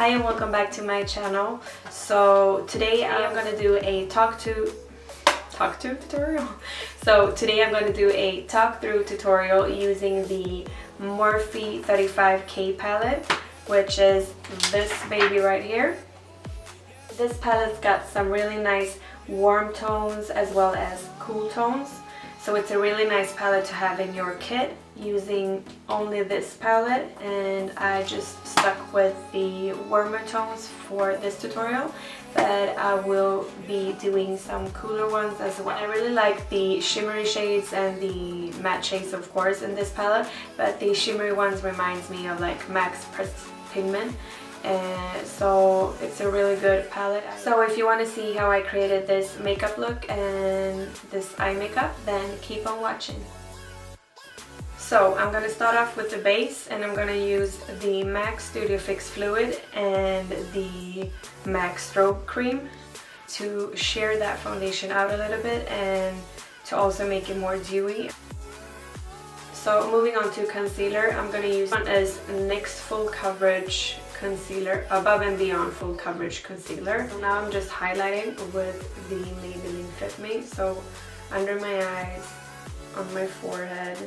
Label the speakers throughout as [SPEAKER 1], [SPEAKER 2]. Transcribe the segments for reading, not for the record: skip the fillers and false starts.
[SPEAKER 1] Hi and welcome back to my channel. So today I am going to do a talk to tutorial. So today I'm going to do a talk through tutorial using the Morphe 35K palette, which is this baby right here. This palette's got some really nice warm tones as well as cool tones. So it's a really nice palette to have in your kit using only this palette, and I just stuck with the warmer tones for this tutorial, but I will be doing some cooler ones as well. I really like the shimmery shades and the matte shades of course in this palette, but the shimmery ones reminds me of like MAC's Pressed Pigment. So it's a really good palette. So if you want to see how I created this makeup look and this eye makeup, then keep on watching. So I'm going to start off with the base, and I'm going to use the MAC Studio Fix Fluid and the MAC Strobe Cream to sheer that foundation out a little bit and to also make it more dewy. So moving on to concealer, I'm going to use one as NYX Full Coverage Concealer, Above and Beyond Full Coverage Concealer. So now I'm just highlighting with the Maybelline Fit Me. So under my eyes, on my forehead,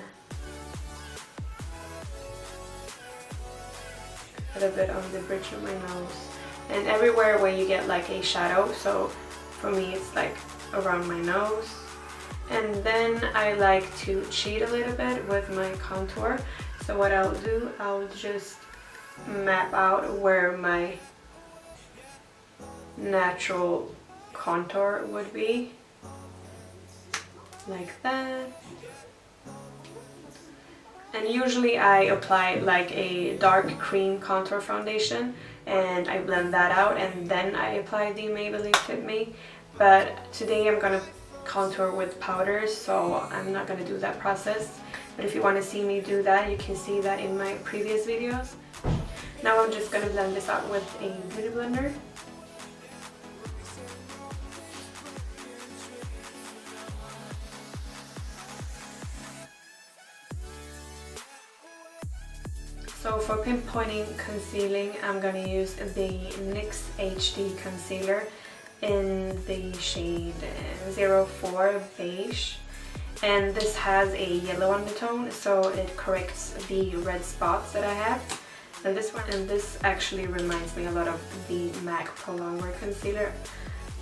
[SPEAKER 1] a little bit on the bridge of my nose, and everywhere where you get like a shadow. So for me it's like around my nose. And then I like to cheat a little bit with my contour. So what I'll do, I'll just map out where my natural contour would be, like that. And usually I apply like a dark cream contour foundation and I blend that out, and then I apply the Maybelline Fit Me. But today I'm gonna contour with powders, so I'm not gonna do that process. But if you want to see me do that, you can see that in my previous videos. Now I'm just going to blend this out with a beauty blender. So for pinpointing concealing, I'm going to use the NYX HD Concealer in the shade 04 Beige. And this has a yellow undertone, so it corrects the red spots that I have. And this actually reminds me a lot of the MAC Pro Longwear Concealer.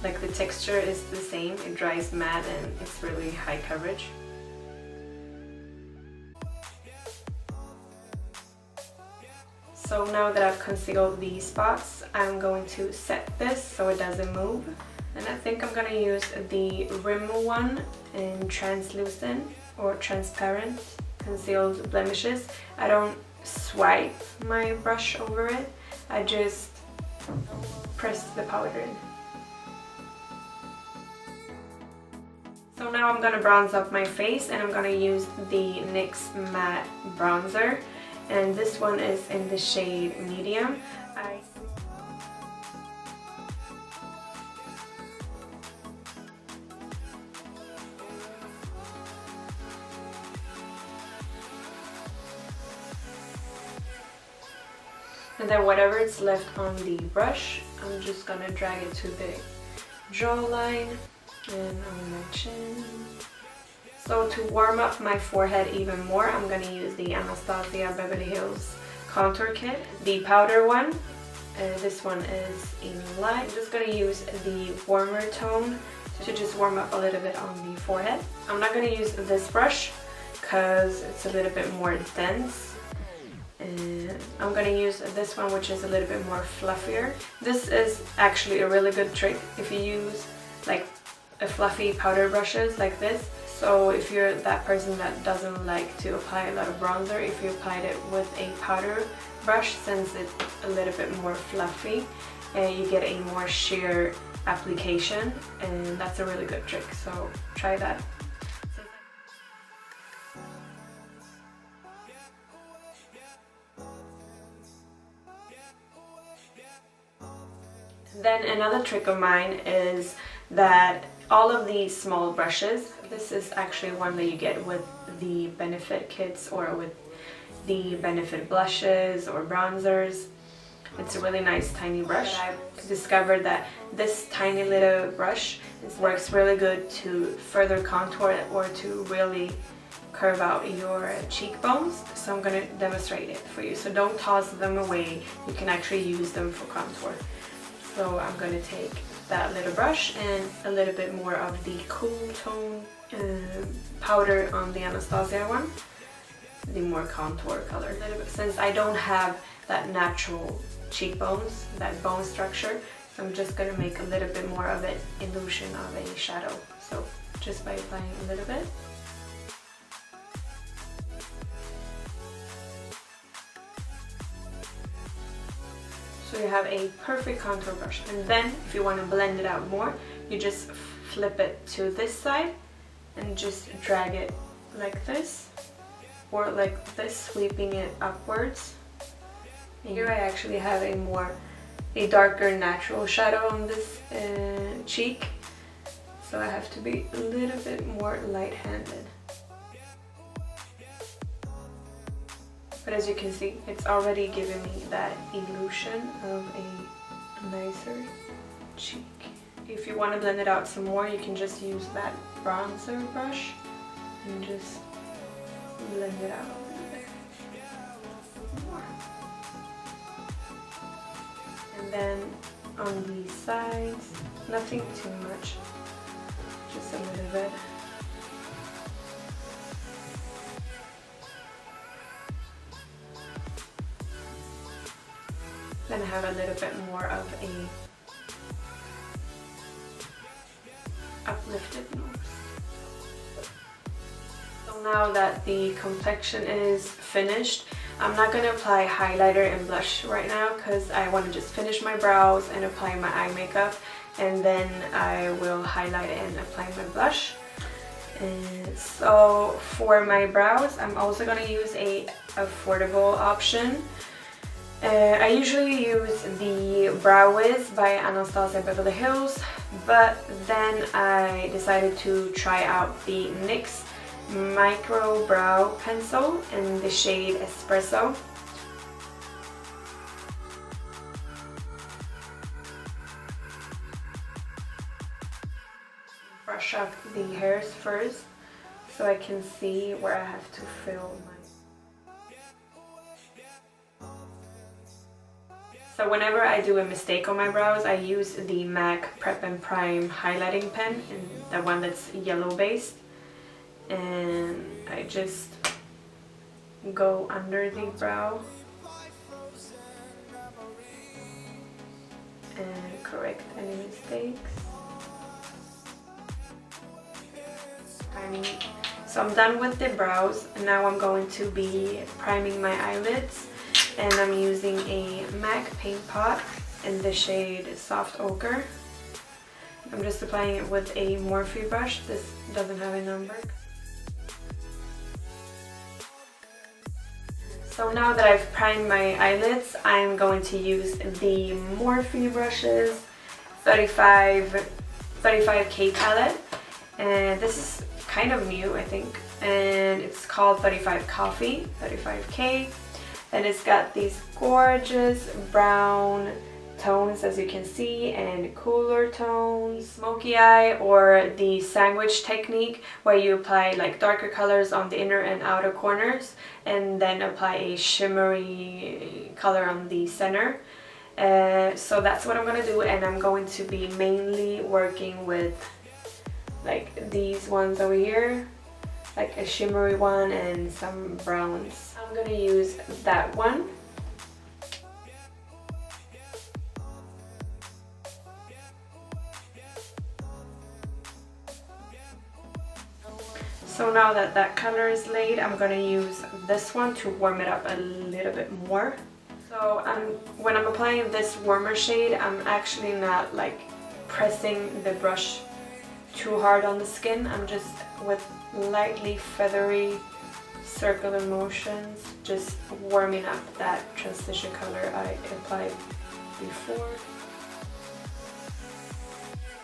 [SPEAKER 1] Like the texture is the same, it dries matte and it's really high coverage. So now that I've concealed the spots, I'm going to set this so it doesn't move. And I think I'm going to use the Rimmel one in translucent or transparent concealed blemishes. I don't swipe my brush over it, I just press the powder in. So now I'm going to bronze up my face, and I'm going to use the NYX Matte bronzer, and this one is in the shade medium. And then whatever is left on the brush, I'm just gonna drag it to the jawline and on my chin. So to warm up my forehead even more, I'm gonna use the Anastasia Beverly Hills Contour Kit, the powder one. This one is in light. I'm just gonna use the warmer tone to just warm up a little bit on the forehead. I'm not gonna use this brush because it's a little bit more dense. And I'm going to use this one, which is a little bit more fluffier. This is actually a really good trick if you use like a fluffy powder brushes like this. So if you're that person that doesn't like to apply a lot of bronzer, if you applied it with a powder brush, since it's a little bit more fluffy, and you get a more sheer application, and that's a really good trick, so try that. Then another trick of mine is that all of these small brushes, this is actually one that you get with the Benefit kits or with the Benefit blushes or bronzers. It's a really nice tiny brush. I've discovered that this tiny little brush works really good to further contour or to really curve out your cheekbones. So I'm going to demonstrate it for you. So don't toss them away. You can actually use them for contour. So I'm going to take that little brush and a little bit more of the cool tone powder on the Anastasia one. The more contour color. A little bit, since I don't have that natural cheekbones, that bone structure, so I'm just going to make a little bit more of an illusion of a shadow. So just by applying a little bit. So you have a perfect contour brush, and then if you want to blend it out more, you just flip it to this side and just drag it like this, or like this, sweeping it upwards. Here I actually have a darker natural shadow on this cheek, so I have to be a little bit more light-handed. But as you can see, it's already giving me that illusion of a nicer cheek. If you want to blend it out some more, you can just use that bronzer brush and just blend it out a little bit more. And then on the sides, nothing too much, just a little bit. Then I have a little bit more of a uplifted nose. So now that the complexion is finished, I'm not going to apply highlighter and blush right now because I want to just finish my brows and apply my eye makeup, and then I will highlight and apply my blush. And so for my brows, I'm also going to use a affordable option. I usually use the Brow Wiz by Anastasia Beverly Hills, but then I decided to try out the NYX Micro Brow Pencil in the shade Espresso. Brush up the hairs first so I can see where I have to fill my... So whenever I do a mistake on my brows, I use the MAC Prep and Prime highlighting pen, and the one that's yellow based, and I just go under the brow and correct any mistakes. So I'm done with the brows, and now I'm going to be priming my eyelids. And I'm using a MAC paint pot in the shade Soft Ochre. I'm just applying it with a Morphe brush. This doesn't have a number. So now that I've primed my eyelids, I'm going to use the Morphe brushes 35K palette. And this is kind of new, I think. And it's called 35 Coffee, 35K. And it's got these gorgeous brown tones, as you can see, and cooler tones, smoky eye, or the sandwich technique, where you apply like darker colors on the inner and outer corners and then apply a shimmery color on the center. So that's what I'm gonna do, and I'm going to be mainly working with like these ones over here, like a shimmery one and some browns. I'm gonna use that one. So now that that color is laid, I'm gonna use this one to warm it up a little bit more. So when I'm applying this warmer shade, I'm actually not like pressing the brush too hard on the skin. I'm just with lightly feathery circular motions, just warming up that transition color I applied before.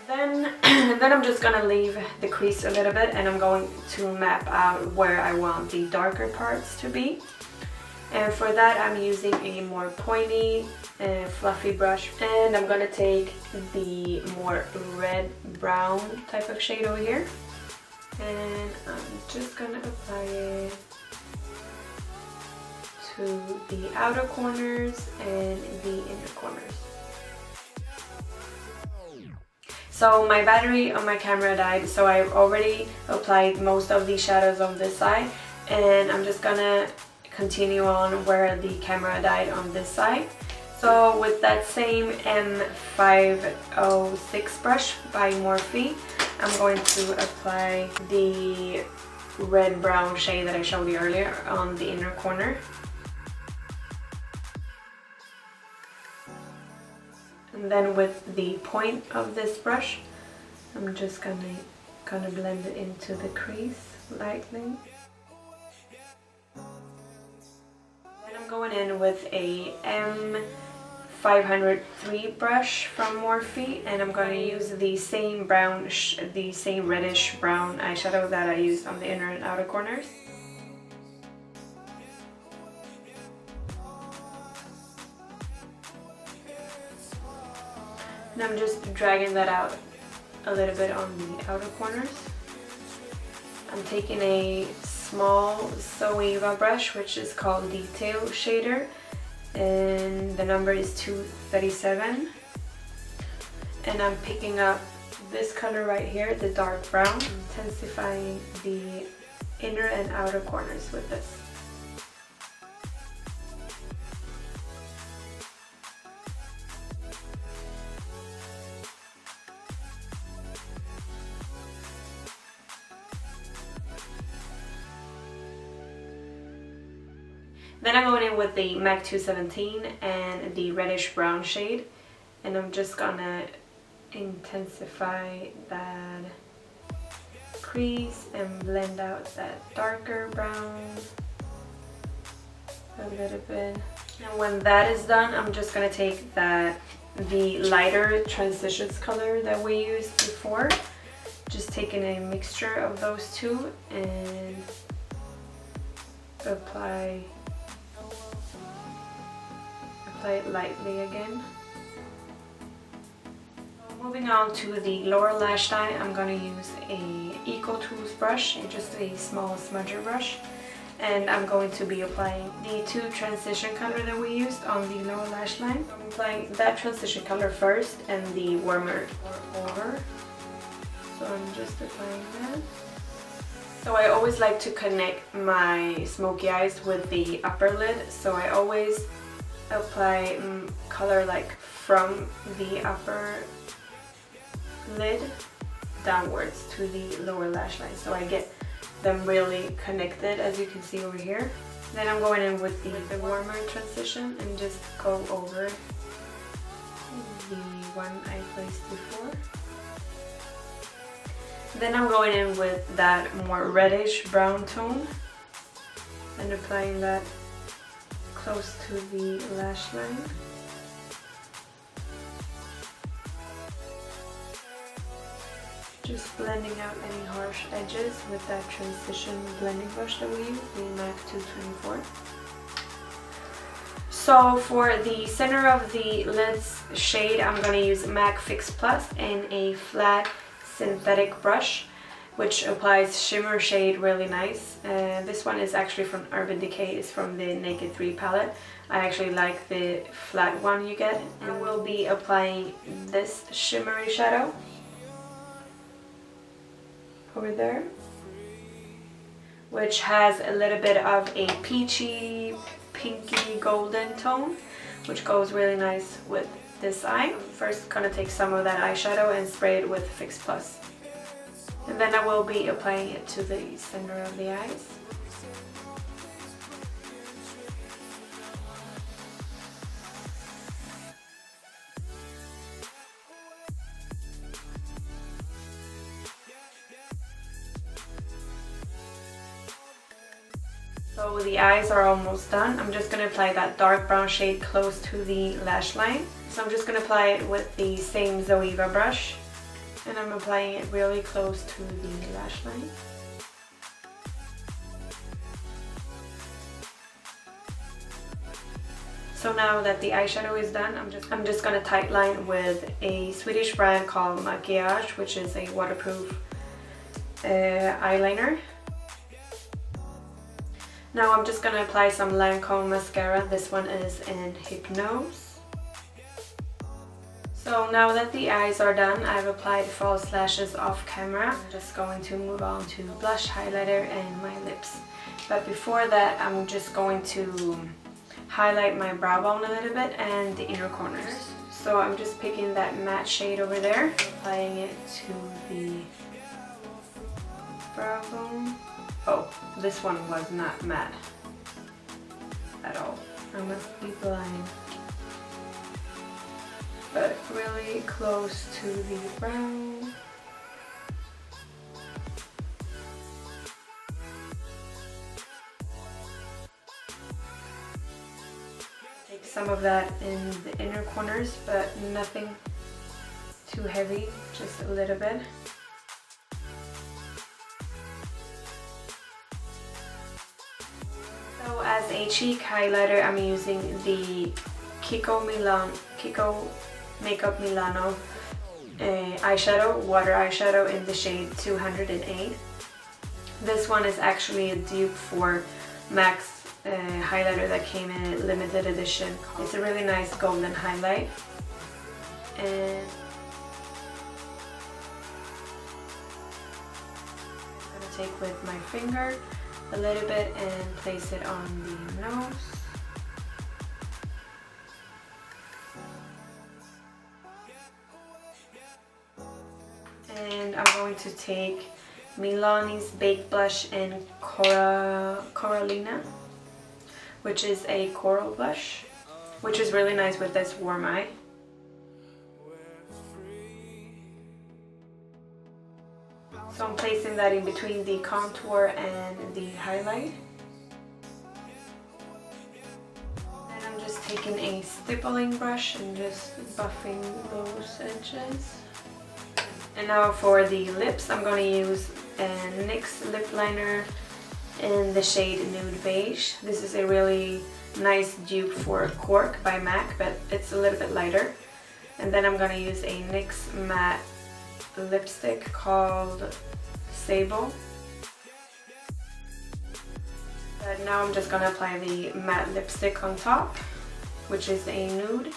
[SPEAKER 1] Then I'm just gonna leave the crease a little bit, and I'm going to map out where I want the darker parts to be. And for that I'm using a more pointy fluffy brush, and I'm gonna take the more red brown type of shade over here, and I'm just gonna apply it to the outer corners and the inner corners. So my battery on my camera died, so I already applied most of the shadows on this side, and I'm just gonna continue on where the camera died on this side. So with that same M506 brush by Morphe, I'm going to apply the red brown shade that I showed you earlier on the inner corner. And then with the point of this brush, I'm just gonna blend it into the crease lightly. Then I'm going in with a M503 brush from Morphe, and I'm going to use the same reddish brown eyeshadow that I used on the inner and outer corners. And I'm just dragging that out a little bit on the outer corners. I'm taking a small Zoeva brush, which is called Detail Shader, and the number is 237. And I'm picking up this color right here, the dark brown, intensifying the inner and outer corners with this. Then I'm going in with the MAC 217 and the reddish brown shade, and I'm just gonna intensify that crease and blend out that darker brown a little bit. And when that is done, I'm just gonna take the lighter transitions color that we used before, just taking a mixture of those two and apply it lightly again. Moving on to the lower lash line, I'm going to use a Eco Tools brush, just a small smudger brush, and I'm going to be applying the two transition color that we used on the lower lash line. I'm applying that transition color first and the warmer over. So I'm just applying that. So I always like to connect my smoky eyes with the upper lid, so I always apply color like from the upper lid downwards to the lower lash line, so I get them really connected, as you can see over here. Then I'm going in with the warmer transition and just go over the one I placed before. Then I'm going in with that more reddish brown tone and applying that close to the lash line. Just blending out any harsh edges with that transition blending brush that we use, the MAC 224. So for the center of the lid's shade, I'm going to use MAC Fix Plus and a flat synthetic brush, which applies shimmer shade really nice. This one is actually from Urban Decay, it's from the Naked 3 palette. I actually like the flat one you get. And we'll be applying this shimmery shadow over there, which has a little bit of a peachy, pinky, golden tone, which goes really nice with this eye. First, gonna take some of that eyeshadow and spray it with Fix Plus. And then I will be applying it to the center of the eyes. So the eyes are almost done. I'm just going to apply that dark brown shade close to the lash line. So I'm just going to apply it with the same Zoeva brush. And I'm applying it really close to the lash line. So now that the eyeshadow is done, I'm just gonna tight line with a Swedish brand called Makiash, which is a waterproof eyeliner. Now I'm just gonna apply some Lancome mascara. This one is in Hypnose. So now that the eyes are done, I've applied false lashes off camera. I'm just going to move on to blush, highlighter, and my lips. But before that, I'm just going to highlight my brow bone a little bit and the inner corners. So I'm just picking that matte shade over there, applying it to the brow bone. Oh, this one was not matte at all. I must be blind. But really close to the brow. Take some of that in the inner corners, but nothing too heavy, just a little bit. So as a cheek highlighter, I'm using the Kiko Makeup Milano water eyeshadow in the shade 208. This one is actually a dupe for MAC's highlighter that came in a limited edition. It's a really nice golden highlight. And I'm going to take with my finger a little bit and place it on the nose. And I'm going to take Milani's Baked Blush in Coralina, which is a coral blush, which is really nice with this warm eye. So I'm placing that in between the contour and the highlight. And I'm just taking a stippling brush and just buffing those edges. And now for the lips, I'm going to use a NYX lip liner in the shade Nude Beige. This is a really nice dupe for Cork by MAC, but it's a little bit lighter. And then I'm going to use a NYX Matte lipstick called Sable. But now I'm just going to apply the matte lipstick on top, which is a nude.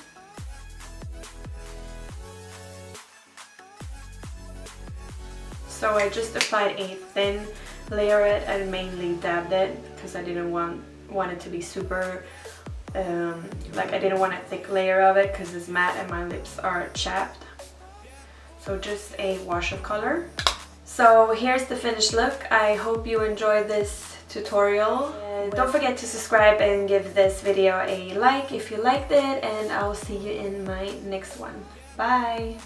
[SPEAKER 1] So I just applied a thin layer and mainly dabbed it because I didn't want it to be super, like I didn't want a thick layer of it because it's matte and my lips are chapped. So just a wash of color. So here's the finished look. I hope you enjoyed this tutorial. Don't forget to subscribe and give this video a like if you liked it, and I'll see you in my next one. Bye!